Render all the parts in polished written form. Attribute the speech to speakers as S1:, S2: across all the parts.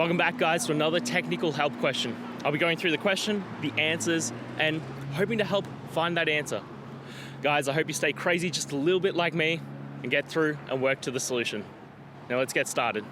S1: Welcome back, guys, to another technical help question. I'll be going through the question, the answers, and hoping to help find that answer. Guys, I hope you stay crazy just a little bit like me and get through and work to the solution. Now let's get started.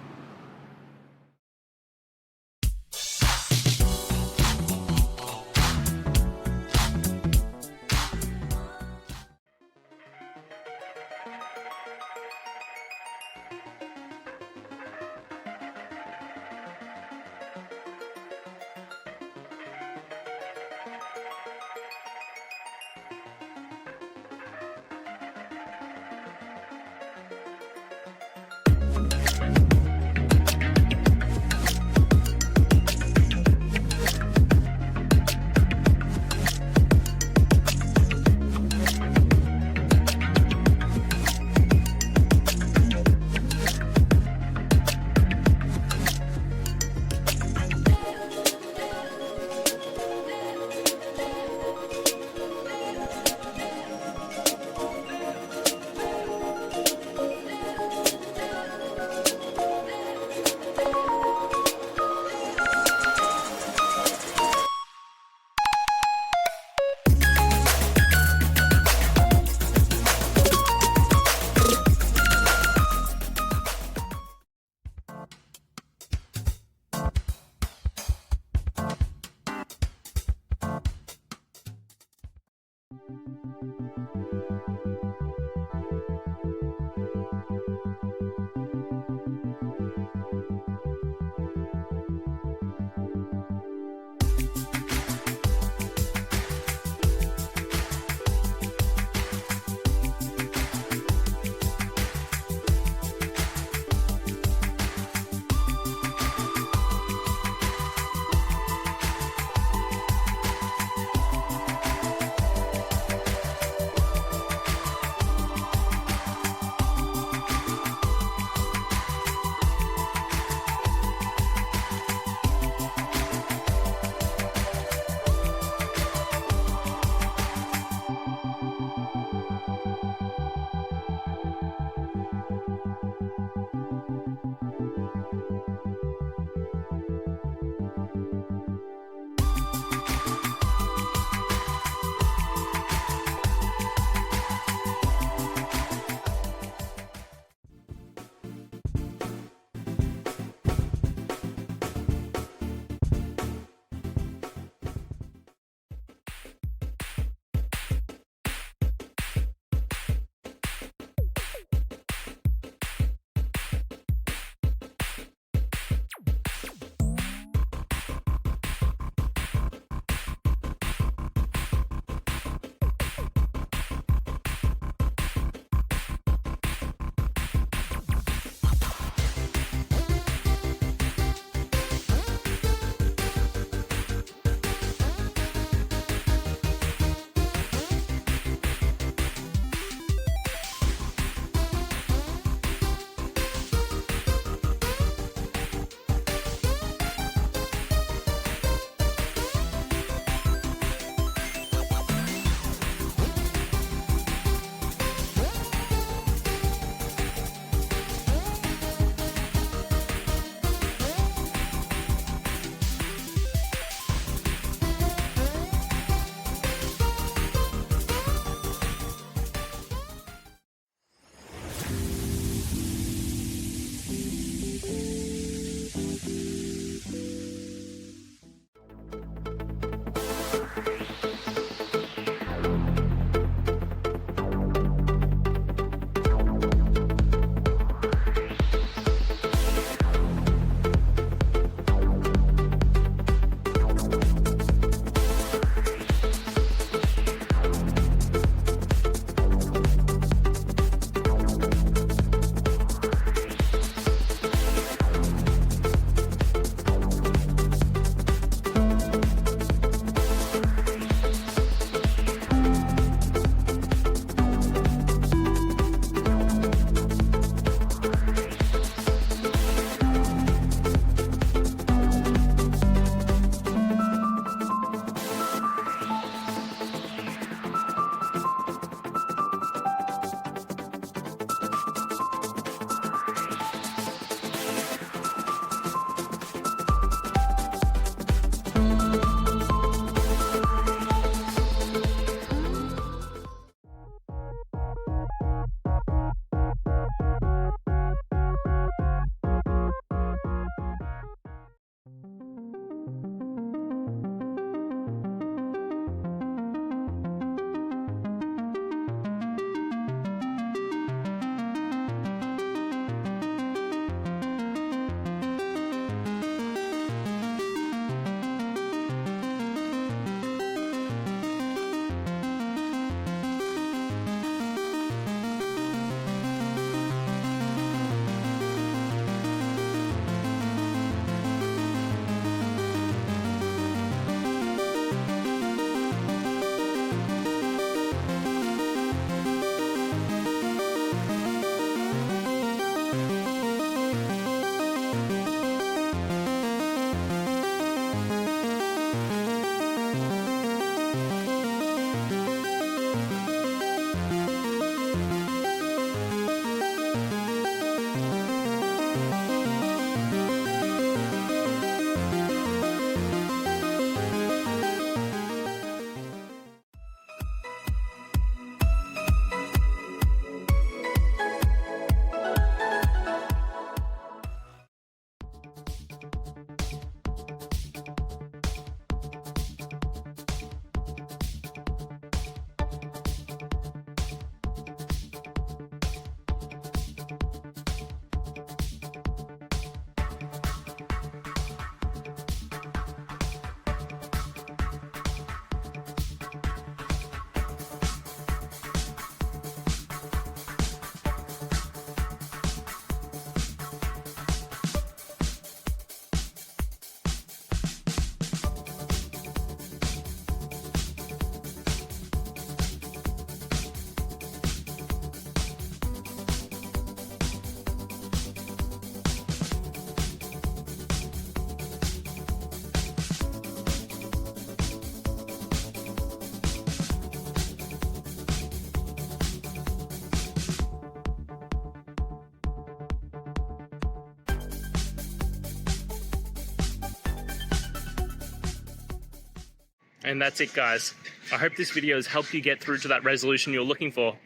S1: And that's it, guys. I hope this video has helped you get through to that resolution you're looking for.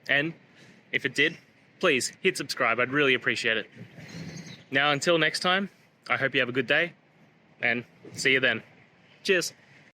S1: And if it did, please hit subscribe. I'd really appreciate it. Now, until next time, I hope you have a good day, and see you then. Cheers.